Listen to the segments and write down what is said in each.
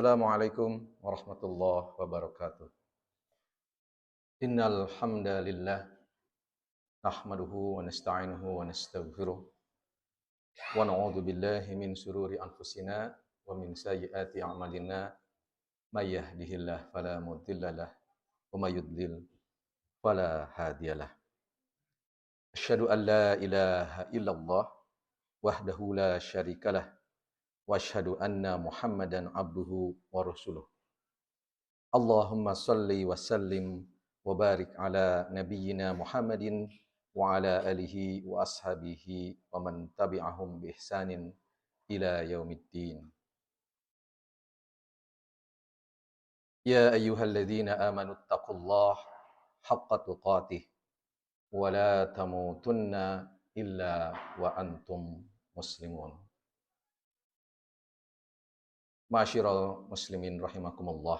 Assalamualaikum warahmatullahi wabarakatuh. Innal hamdalillah nahmaduhu wa nasta'inuhu wa nastaghfiruh wa na'udzu billahi min shururi anfusina wa min sayyiati a'malina may yahdihillahu fala mudhillalah wa may yudlil fala hadiyalah. Asyhadu an la ilaha illallah wahdahu la syarikalah wa asyhadu anna Muhammadan abduhu wa rasuluh. Allahumma salli wa sallim wa barik ala nabiyyina Muhammadin wa ala alihi wa ashabihi wa man tabi'ahum bi ihsanin ila yaumiddin. Ya ayyuhalladzina amanu taqullaha haqqa tuqatih wa la tamutunna illa wa antum muslimun. Ma'asyiral muslimin rahimakumullah.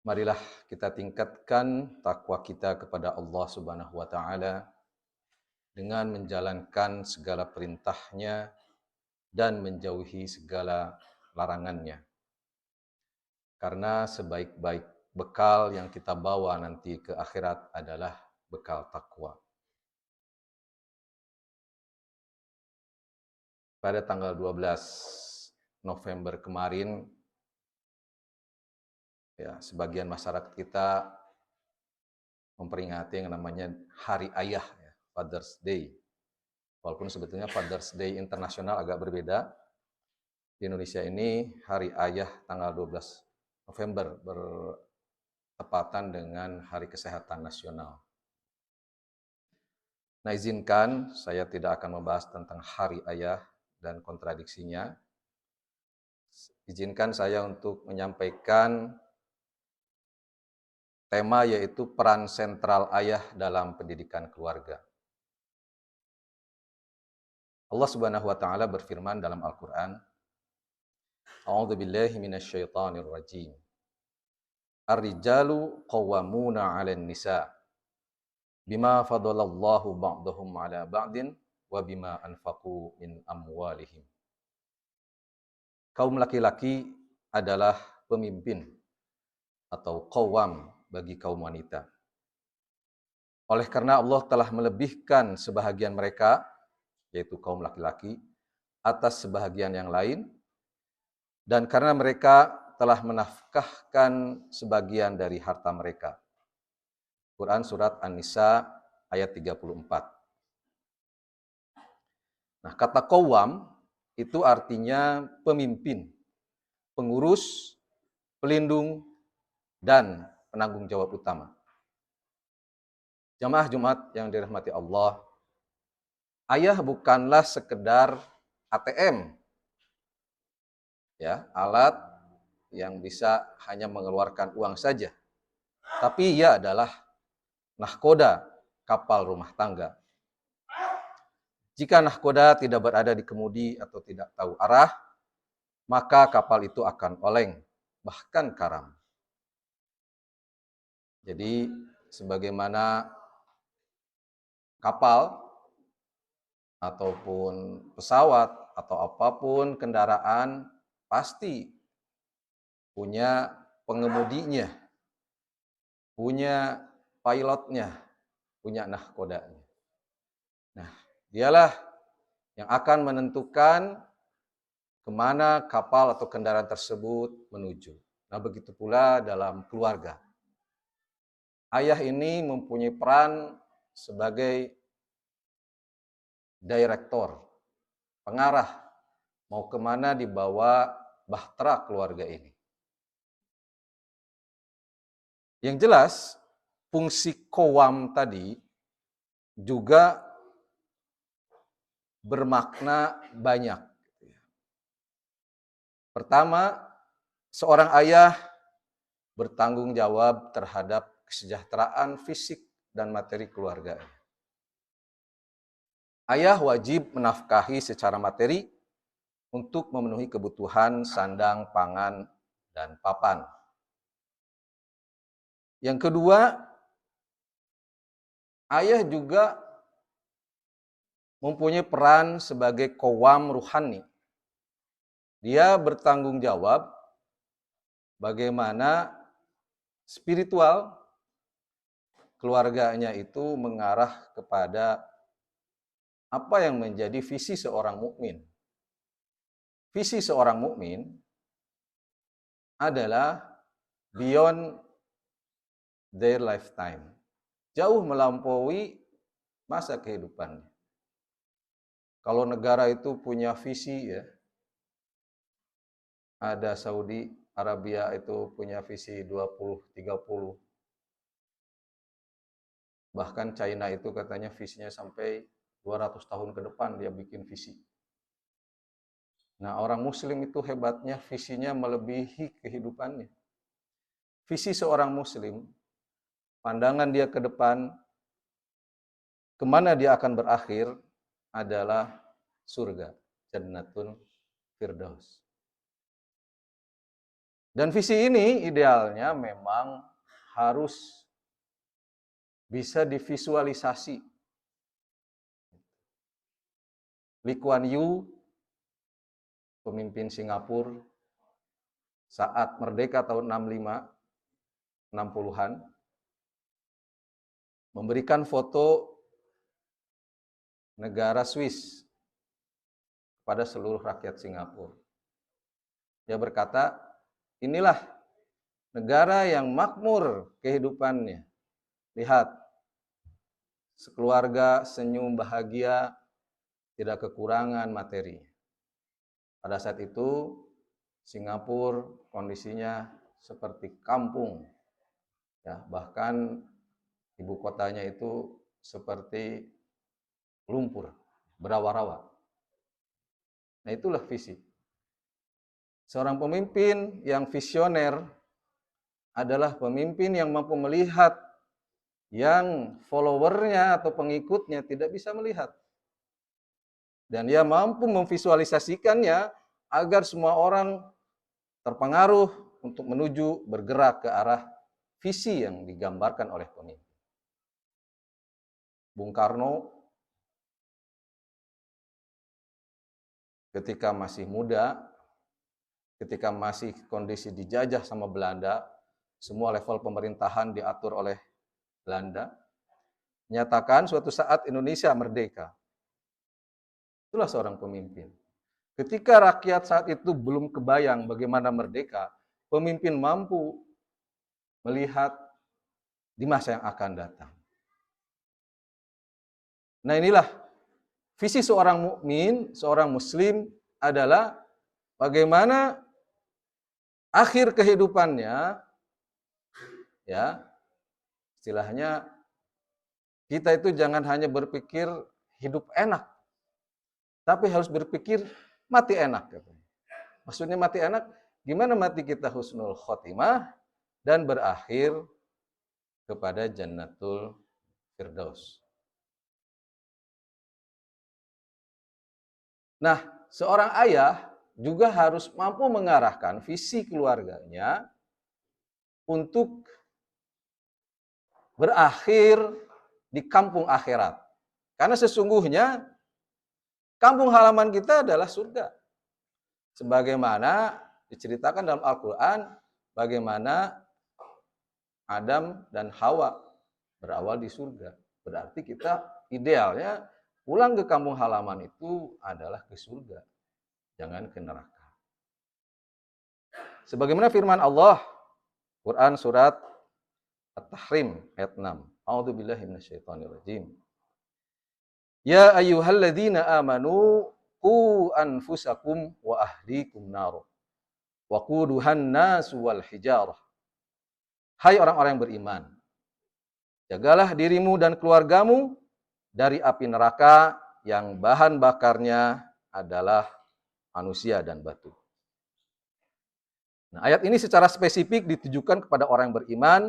Marilah kita tingkatkan takwa kita kepada Allah Subhanahu wa taala dengan menjalankan segala perintahnya dan menjauhi segala larangannya. Karena sebaik-baik bekal yang kita bawa nanti ke akhirat adalah bekal takwa. Pada tanggal 12 November kemarin, ya, sebagian masyarakat kita memperingati yang namanya Hari Ayah, ya, Father's Day. Walaupun sebetulnya Father's Day internasional agak berbeda. Di Indonesia ini Hari Ayah tanggal 12 November bertepatan dengan Hari Kesehatan Nasional. Nah, izinkan saya tidak akan membahas tentang Hari Ayah dan kontradiksinya. Izinkan saya untuk menyampaikan tema yaitu peran sentral ayah dalam pendidikan keluarga. Allah Subhanahu wa taala berfirman dalam Al-Qur'an, A'udzu billahi minasyaitonir rajim. Ar-rijalu qawwamuna 'alan nisa bima fadalallahu ba'dahum 'ala ba'din wa bima anfaqu min amwalihim. Kaum laki-laki adalah pemimpin atau qawwam bagi kaum wanita. Oleh karena Allah telah melebihkan sebahagian mereka, yaitu kaum laki-laki, atas sebahagian yang lain, dan karena mereka telah menafkahkan sebagian dari harta mereka. Quran Surat An-Nisa ayat 34. Nah, kata qawwam itu artinya pemimpin, pengurus, pelindung, dan penanggung jawab utama. Jamaah Jumat yang dirahmati Allah, ayah bukanlah sekedar ATM, ya, alat yang bisa hanya mengeluarkan uang saja. Tapi ia adalah nahkoda, kapal rumah tangga. Jika nahkoda tidak berada di kemudi atau tidak tahu arah, maka kapal itu akan oleng, bahkan karam. Jadi, sebagaimana kapal ataupun pesawat atau apapun kendaraan pasti punya pengemudinya, punya pilotnya, punya nahkodanya. Nah, dialah yang akan menentukan kemana kapal atau kendaraan tersebut menuju. Nah, begitu pula dalam keluarga. Ayah ini mempunyai peran sebagai direktor, pengarah, mau kemana dibawa bahtera keluarga ini. Yang jelas, fungsi qawwam tadi juga bermakna banyak. Pertama, seorang ayah bertanggung jawab terhadap kesejahteraan fisik dan materi keluarga. Ayah wajib menafkahi secara materi untuk memenuhi kebutuhan sandang, pangan, dan papan. Yang kedua, ayah juga mempunyai peran sebagai qawwam ruhani. Dia bertanggung jawab bagaimana spiritual keluarganya itu mengarah kepada apa yang menjadi visi seorang mukmin. Visi seorang mukmin adalah beyond their lifetime. Jauh melampaui masa kehidupannya. Kalau negara itu punya visi ya, ada Saudi Arabia itu punya visi 2030. Bahkan China itu katanya visinya sampai 200 tahun ke depan dia bikin visi. Nah, orang muslim itu hebatnya visinya melebihi kehidupannya. Visi seorang muslim, pandangan dia ke depan, kemana dia akan berakhir adalah surga, Jannatul Firdaus. Dan visi ini idealnya memang harus bisa divisualisasi. Lee Kuan Yew, pemimpin Singapura, saat merdeka tahun 60-an, memberikan foto negara Swiss kepada seluruh rakyat Singapura. Dia berkata, inilah negara yang makmur kehidupannya. Lihat, sekeluarga senyum bahagia, tidak kekurangan materi. Pada saat itu, Singapura kondisinya seperti kampung. Ya, bahkan ibu kotanya itu seperti lumpur, berawa-rawa. Nah, itulah visi. Seorang pemimpin yang visioner adalah pemimpin yang mampu melihat yang followernya atau pengikutnya tidak bisa melihat. Dan dia mampu memvisualisasikannya agar semua orang terpengaruh untuk menuju bergerak ke arah visi yang digambarkan oleh pemimpin. Bung Karno ketika masih muda, ketika masih kondisi dijajah sama Belanda, semua level pemerintahan diatur oleh Belanda, menyatakan suatu saat Indonesia merdeka. Itulah seorang pemimpin. Ketika rakyat saat itu belum kebayang bagaimana merdeka, pemimpin mampu melihat di masa yang akan datang. Nah, inilah visi seorang mukmin, seorang muslim adalah bagaimana akhir kehidupannya, ya, istilahnya kita itu jangan hanya berpikir hidup enak, tapi harus berpikir mati enak. Maksudnya mati enak, gimana mati kita husnul khotimah dan berakhir kepada Jannatul Firdaus. Nah, seorang ayah juga harus mampu mengarahkan visi keluarganya untuk berakhir di kampung akhirat. Karena sesungguhnya kampung halaman kita adalah surga. Sebagaimana diceritakan dalam Al-Quran, bagaimana Adam dan Hawa berawal di surga. Berarti kita idealnya pulang ke kampung halaman itu adalah ke surga, jangan ke neraka. Sebagaimana firman Allah, Quran surat At-Tahrim ayat 6. A'udzubillahi minasyaitonirrajim. Ya ayyuhalladzina amanu qu anfusakum wa ahlikum nar. Wa quduhan nas wal hijarah. Hai orang-orang yang beriman, jagalah dirimu dan keluargamu dari api neraka yang bahan bakarnya adalah manusia dan batu. Nah, ayat ini secara spesifik ditujukan kepada orang yang beriman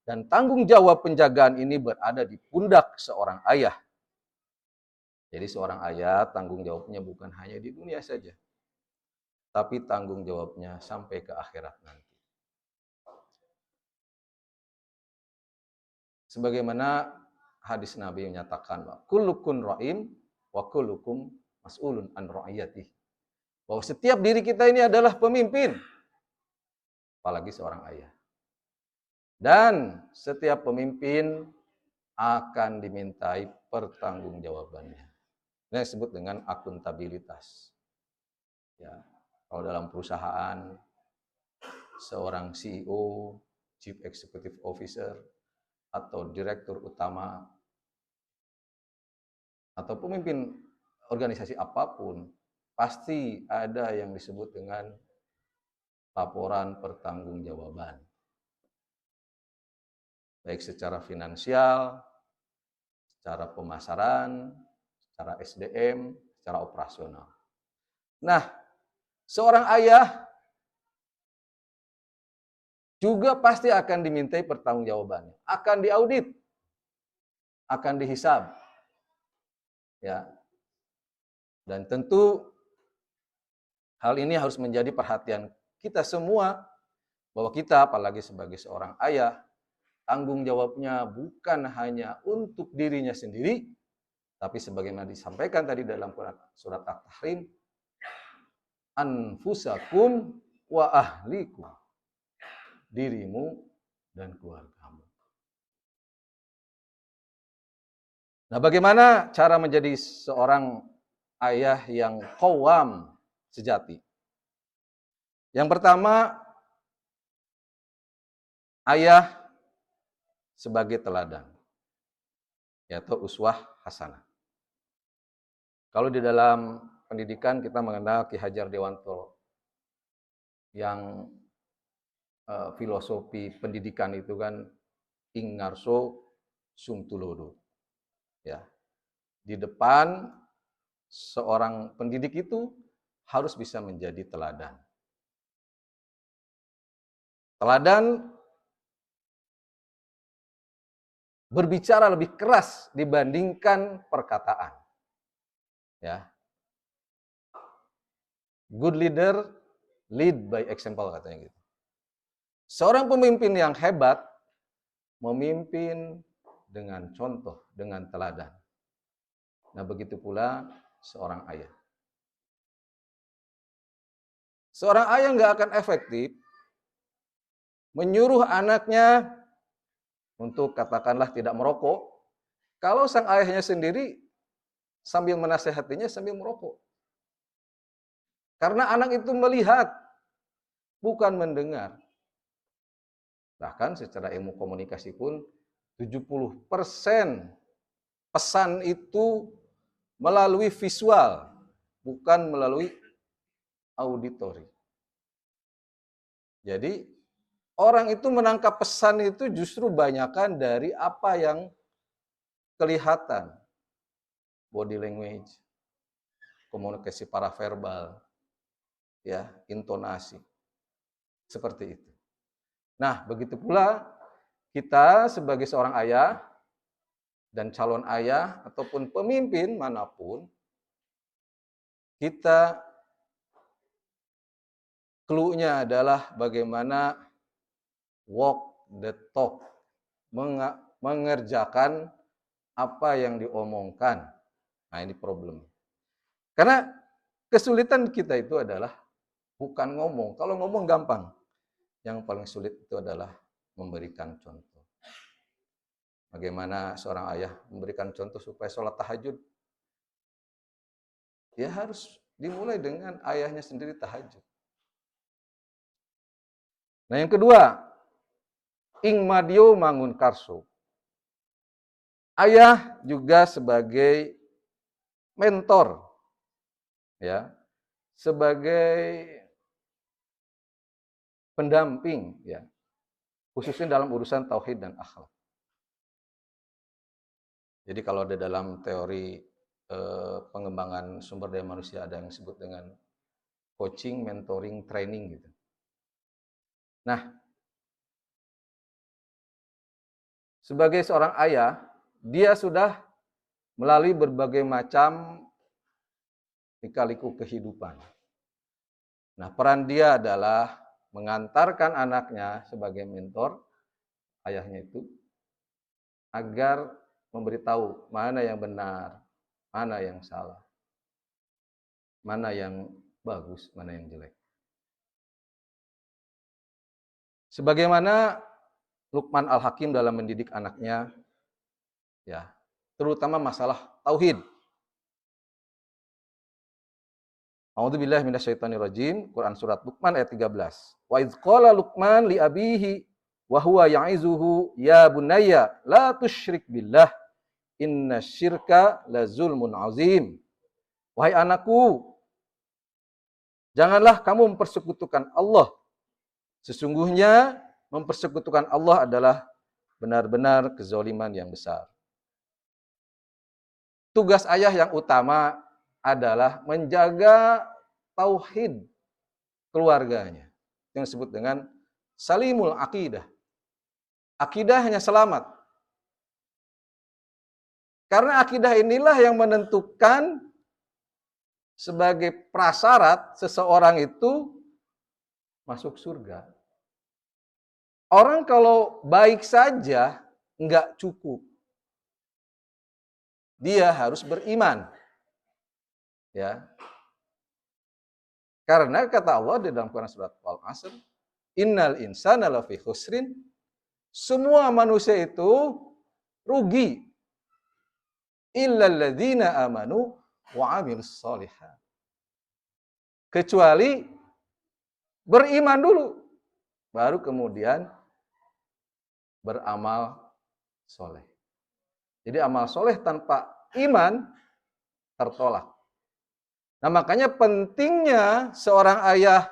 dan tanggung jawab penjagaan ini berada di pundak seorang ayah. Jadi seorang ayah tanggung jawabnya bukan hanya di dunia saja, tapi tanggung jawabnya sampai ke akhirat nanti. Sebagaimana hadis Nabi menyatakan, kullukum ra'in wa kullukum mas'ulun an ra'iyatih. Bahwa setiap diri kita ini adalah pemimpin. apalagi seorang ayah. Dan setiap pemimpin akan dimintai pertanggungjawabannya. Ini disebut dengan akuntabilitas. Ya, kalau dalam perusahaan, seorang CEO, Chief Executive Officer, atau Direktur Utama, atau pemimpin organisasi apapun, pasti ada yang disebut dengan laporan pertanggungjawaban. Baik secara finansial, secara pemasaran, secara SDM, secara operasional. Nah, seorang ayah juga pasti akan dimintai pertanggungjawabannya, akan diaudit, akan dihisab. Ya. Dan tentu hal ini harus menjadi perhatian kita semua, bahwa kita apalagi sebagai seorang ayah, tanggung jawabnya bukan hanya untuk dirinya sendiri, tapi sebagaimana disampaikan tadi dalam surat At-Tahrim, anfusakum wa ahlikum, dirimu dan keluargamu. Nah, bagaimana cara menjadi seorang ayah yang qawwam sejati? Yang pertama, ayah sebagai teladan, yaitu uswah hasanah. Kalau di dalam pendidikan kita mengenal Ki Hajar Dewanto yang filosofi pendidikan itu kan ing ngarso sum tulodo. Ya. Di depan seorang pendidik itu harus bisa menjadi teladan. Teladan berbicara lebih keras dibandingkan perkataan. Ya. Good leader lead by example katanya gitu. Seorang pemimpin yang hebat memimpin dengan contoh, dengan teladan. Nah, begitu pula seorang ayah. Seorang ayah nggak akan efektif menyuruh anaknya untuk katakanlah tidak merokok, kalau sang ayahnya sendiri sambil menasehatinya sambil merokok. Karena anak itu melihat, bukan mendengar. Bahkan secara ilmu komunikasi pun 70% pesan itu melalui visual, bukan melalui auditori. Jadi orang itu menangkap pesan itu justru banyakkan dari apa yang kelihatan. Body language, komunikasi paraverbal, ya, intonasi. Seperti itu. Nah, begitu pula kita sebagai seorang ayah dan calon ayah ataupun pemimpin manapun, kita clue-nya adalah bagaimana walk the talk, mengerjakan apa yang diomongkan. Nah, ini problem. Karena kesulitan kita itu adalah bukan ngomong. Kalau ngomong gampang. Yang paling sulit itu adalah memberikan contoh. Bagaimana seorang ayah memberikan contoh supaya sholat tahajud? Ya harus dimulai dengan ayahnya sendiri tahajud. Nah, yang kedua, ing madio mangun karso. Ayah juga sebagai mentor, ya, sebagai pendamping, ya, khususnya dalam urusan tauhid dan akhlak. Jadi kalau ada dalam teori pengembangan sumber daya manusia ada yang disebut dengan coaching, mentoring, training gitu. Nah, sebagai seorang ayah, dia sudah melalui berbagai macam lika-liku kehidupan. Nah, peran dia adalah mengantarkan anaknya sebagai mentor, ayahnya itu, agar memberitahu mana yang benar, mana yang salah, mana yang bagus, mana yang jelek. Sebagaimana Luqman Al-Hakim dalam mendidik anaknya, ya, terutama masalah tauhid. A'udzubillahi minasyaitonirrajim. Quran surat Luqman ayat 13. Wa idz qala Luqman li abihi wa huwa ya'izuhu ya bunayya la tusyrik billah inna syirka la zulmun azim. Wahai anakku, janganlah kamu mempersekutukan Allah. Sesungguhnya mempersekutukan Allah adalah benar-benar kezaliman yang besar. Tugas ayah yang utama adalah menjaga tauhid keluarganya. Yang disebut dengan salimul akidah. Akidahnya selamat. Karena akidah inilah yang menentukan sebagai prasyarat seseorang itu masuk surga. Orang kalau baik saja enggak cukup. Dia harus beriman. Ya. Karena kata Allah di dalam Quran surat Al-Asr, innal insana lafi khusrin, semua manusia itu rugi. Illal ladzina amanu wa 'amilus shalihat. Kecuali beriman dulu, baru kemudian beramal soleh. Jadi amal soleh tanpa iman tertolak. Nah, makanya pentingnya seorang ayah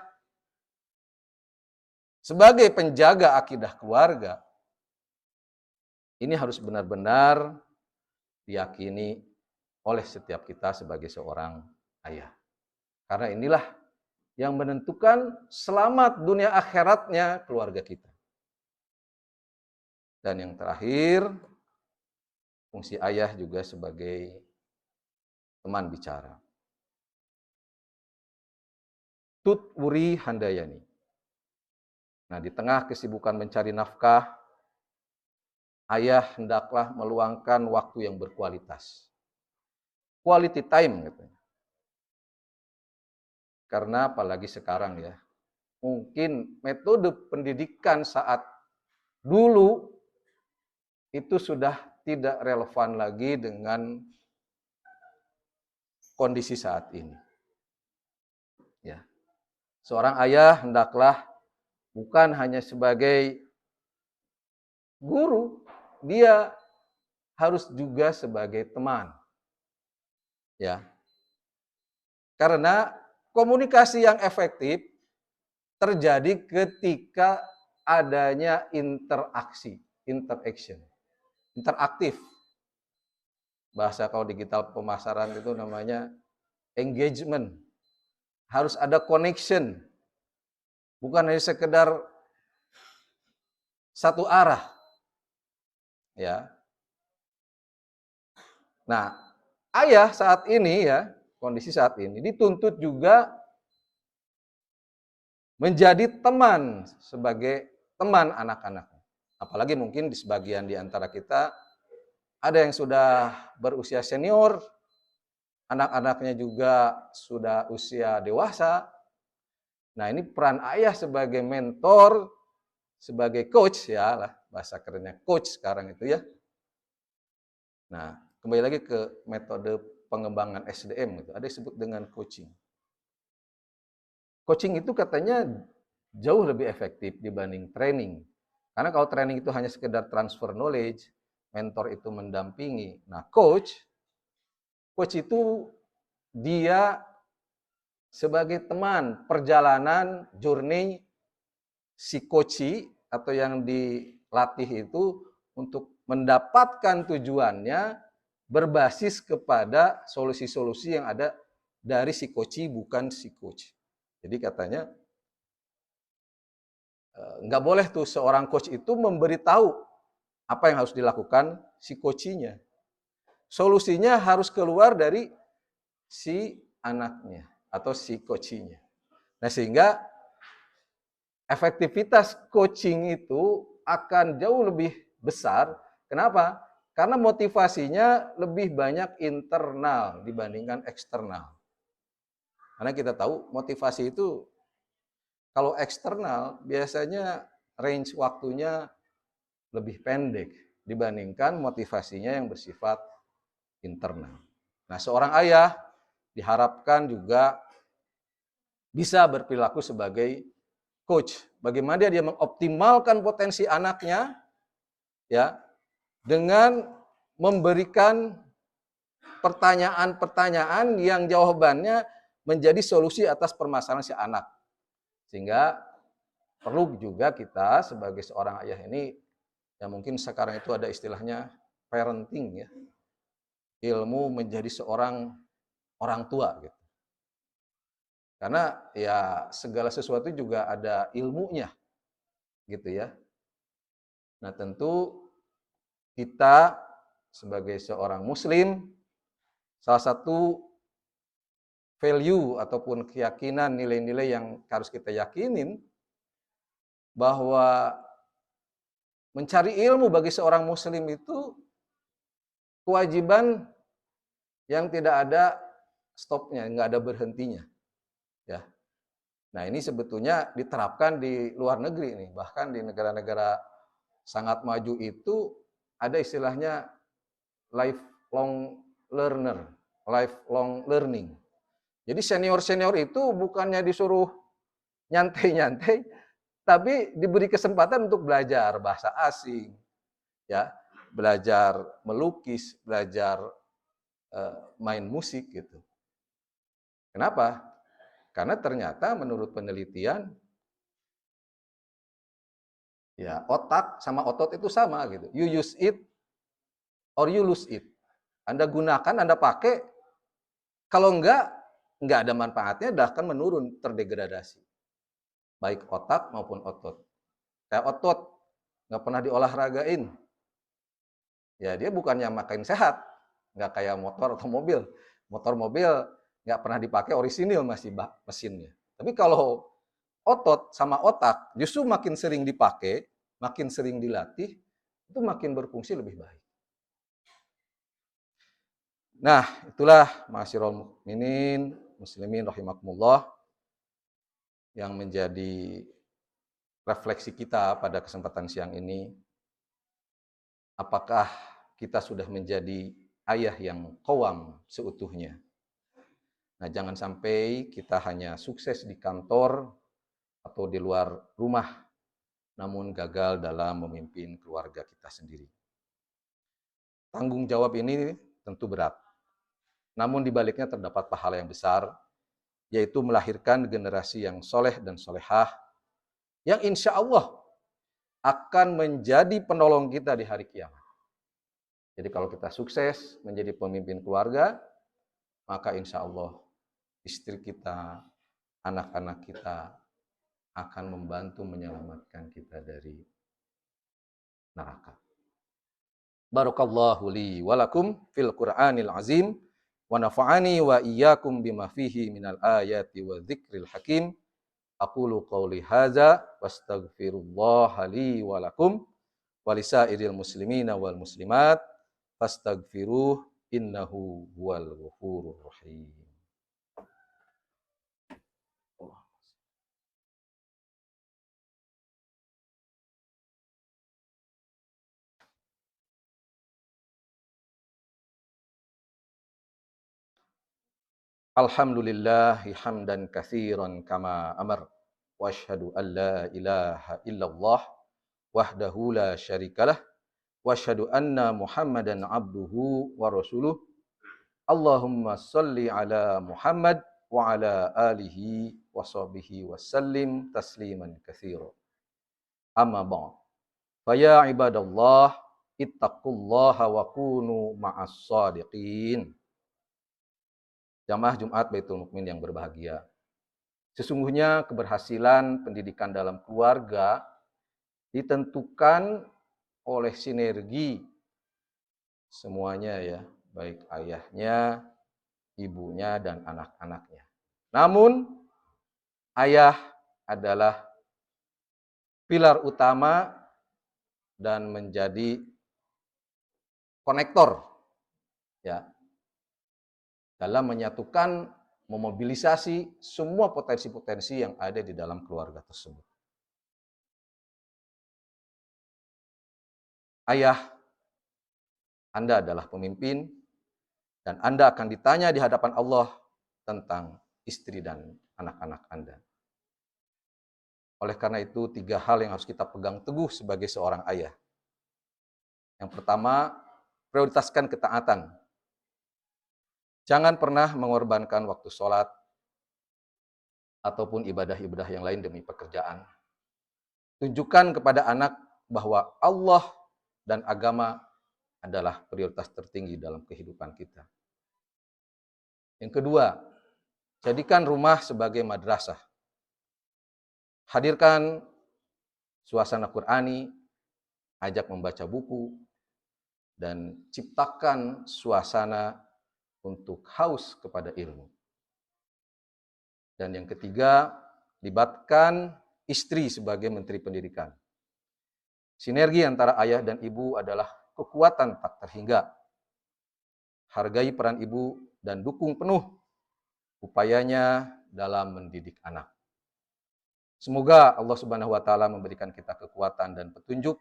sebagai penjaga akidah keluarga ini harus benar-benar diyakini oleh setiap kita sebagai seorang ayah. Karena inilah yang menentukan selamat dunia akhiratnya keluarga kita. Dan yang terakhir, fungsi ayah juga sebagai teman bicara. Tutwuri Handayani. Nah, di tengah kesibukan mencari nafkah, ayah hendaklah meluangkan waktu yang berkualitas. Quality time katanya. Karena apalagi sekarang ya, mungkin metode pendidikan saat dulu itu sudah tidak relevan lagi dengan kondisi saat ini. Ya. Seorang ayah hendaklah bukan hanya sebagai guru, dia harus juga sebagai teman. Ya. Karena komunikasi yang efektif terjadi ketika adanya interaksi, interaction, interaktif. Bahasa kalau digital pemasaran itu namanya engagement. Harus ada connection. Bukan hanya sekedar satu arah. Ya. Nah, ayah saat ini ya, kondisi saat ini dituntut juga menjadi teman sebagai teman anak-anak. Apalagi mungkin di sebagian di antara kita ada yang sudah berusia senior, anak-anaknya juga sudah usia dewasa. Nah, ini peran ayah sebagai mentor, sebagai coach ya lah, bahasa kerennya coach sekarang itu ya. Nah, kembali lagi ke metode pengembangan SDM gitu. Ada yang disebut dengan coaching. Coaching itu katanya jauh lebih efektif dibanding training. Karena kalau training itu hanya sekedar transfer knowledge, mentor itu mendampingi. Nah, coach itu dia sebagai teman perjalanan journey si coach atau yang dilatih itu untuk mendapatkan tujuannya berbasis kepada solusi-solusi yang ada dari si coach bukan si coach. Jadi katanya nggak boleh tuh seorang coach itu memberitahu apa yang harus dilakukan si coach-nya. Solusinya harus keluar dari si anaknya atau si coach-nya. Nah, sehingga efektivitas coaching itu akan jauh lebih besar. Kenapa? Karena motivasinya lebih banyak internal dibandingkan eksternal. Karena kita tahu motivasi itu kalau eksternal biasanya range waktunya lebih pendek dibandingkan motivasinya yang bersifat internal. Nah, seorang ayah diharapkan juga bisa berperilaku sebagai coach. Bagaimana dia mengoptimalkan potensi anaknya ya dengan memberikan pertanyaan-pertanyaan yang jawabannya menjadi solusi atas permasalahan si anak. Sehingga perlu juga kita sebagai seorang ayah ini, ya mungkin sekarang itu ada istilahnya parenting ya, ilmu menjadi seorang orang tua gitu. Karena ya segala sesuatu juga ada ilmunya gitu ya. Nah tentu kita sebagai seorang muslim, salah satu value ataupun keyakinan nilai-nilai yang harus kita yakinin bahwa mencari ilmu bagi seorang muslim itu kewajiban yang tidak ada stopnya, nggak ada berhentinya. Ya. Nah ini sebetulnya diterapkan di luar negeri nih, bahkan di negara-negara sangat maju itu ada istilahnya lifelong learner, lifelong learning. Jadi senior-senior itu bukannya disuruh nyantai-nyantai, tapi diberi kesempatan untuk belajar bahasa asing, ya, belajar melukis, belajar main musik gitu. Kenapa? Karena ternyata menurut penelitian ya otak sama otot itu sama gitu. You use it or you lose it. Anda gunakan, Anda pakai, kalau enggak ada manfaatnya, bahkan menurun, terdegradasi. Baik otak maupun otot. Kayak otot, nggak pernah diolahragain. Ya dia bukannya makin sehat, nggak kayak motor atau mobil. Motor mobil nggak pernah dipakai orisinil masih mesinnya. Tapi kalau otot sama otak justru makin sering dipakai, makin sering dilatih, itu makin berfungsi lebih baik. Nah, itulah ma'asyiral mukminin, muslimin rahimakumullah yang menjadi refleksi kita pada kesempatan siang ini. Apakah kita sudah menjadi ayah yang qawam seutuhnya? Nah, jangan sampai kita hanya sukses di kantor atau di luar rumah, namun gagal dalam memimpin keluarga kita sendiri. Tanggung jawab ini tentu berat. Namun di baliknya terdapat pahala yang besar, yaitu melahirkan generasi yang soleh dan solehah, yang insya Allah akan menjadi penolong kita di hari kiamat. Jadi kalau kita sukses menjadi pemimpin keluarga, maka insya Allah istri kita, anak-anak kita akan membantu menyelamatkan kita dari neraka. Barakallahu li walakum fil Qur'anil azim wa nafa'ani wa iyyakum bima fihi minal ayati wa dzikril hakim. Aqulu qawli hadza wastaghfirullaha li wa lakum wa lisairil muslimina wal muslimat fastaghfiruh innahu huwal ghafurur rahim. Alhamdulillahi hamdan katsiran kama amar wa asyhadu an la ilaha illallah wahdahu la syarikalah wa asyhadu anna Muhammadan abduhu wa rasuluh. Allahumma shalli ala Muhammad wa ala alihi wa sahbihi wa sallim tasliman katsira. Amma ba'd. Fa ya ibadallah ittaqullaha wa kunu ma'as shadiqin. Jamaah Jumat Baitul Mukmin yang berbahagia. Sesungguhnya keberhasilan pendidikan dalam keluarga ditentukan oleh sinergi semuanya ya, baik ayahnya, ibunya, dan anak-anaknya. Namun, ayah adalah pilar utama dan menjadi konektor ya dalam menyatukan, memobilisasi semua potensi-potensi yang ada di dalam keluarga tersebut. Ayah, Anda adalah pemimpin, dan Anda akan ditanya di hadapan Allah tentang istri dan anak-anak Anda. Oleh karena itu, 3 hal yang harus kita pegang teguh sebagai seorang ayah. Yang pertama, prioritaskan ketaatan. Jangan pernah mengorbankan waktu sholat ataupun ibadah-ibadah yang lain demi pekerjaan. Tunjukkan kepada anak bahwa Allah dan agama adalah prioritas tertinggi dalam kehidupan kita. Yang kedua, jadikan rumah sebagai madrasah. Hadirkan suasana Qur'ani, ajak membaca buku, dan ciptakan suasana untuk haus kepada ilmu. Dan yang ketiga, libatkan istri sebagai menteri pendidikan. Sinergi antara ayah dan ibu adalah kekuatan tak terhingga. Hargai peran ibu dan dukung penuh upayanya dalam mendidik anak. Semoga Allah Subhanahu wa taala memberikan kita kekuatan dan petunjuk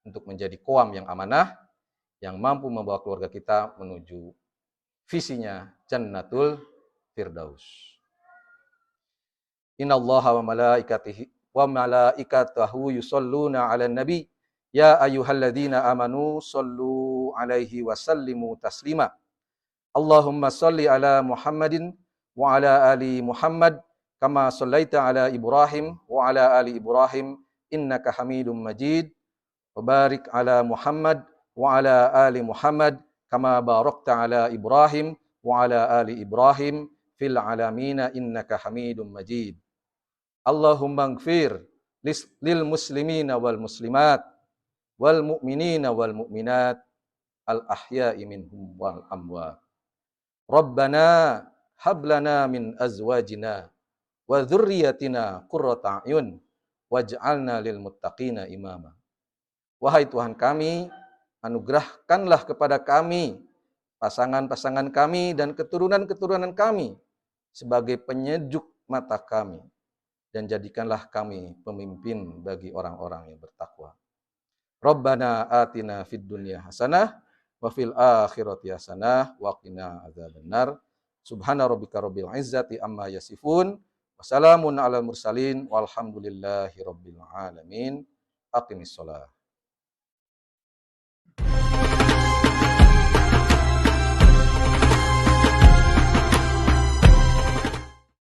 untuk menjadi qawam yang amanah, yang mampu membawa keluarga kita menuju visinya Jannatul Firdaus. Innallaha wa malaikatahu yusholluna 'alan nabi ya ayyuhalladzina amanu shollu 'alaihi wa sallimu taslima. Allahumma sholli ala Muhammadin wa ala ali Muhammad kama shallaita ala Ibrahim wa ala ali Ibrahim innaka Hamidum Majid. Wa barik ala Muhammad wa ala ali Muhammad kama barakta ala Ibrahim wa ala ali Ibrahim fil alamina innaka Hamidum Majid. Allahumma ighfir lil muslimina wal muslimat wal mu'minina wal mu'minat al ahya'i minhum wal amwat. Rabbana hab lana min azwajina wa dzurriyyatina qurrata a'yun waj'alna lil muttaqina imama. Wahai Tuhan kami, anugerahkanlah kepada kami pasangan-pasangan kami dan keturunan-keturunan kami sebagai penyejuk mata kami, dan jadikanlah kami pemimpin bagi orang-orang yang bertakwa. Rabbana atina fid dunya hasanah wa fil akhirati hasanah wa qina adzabannar. Subhana rabbika rabbil izzati amma yasifun wa salamun alal mursalin walhamdulillahi rabbil alamin. Aqimissalah.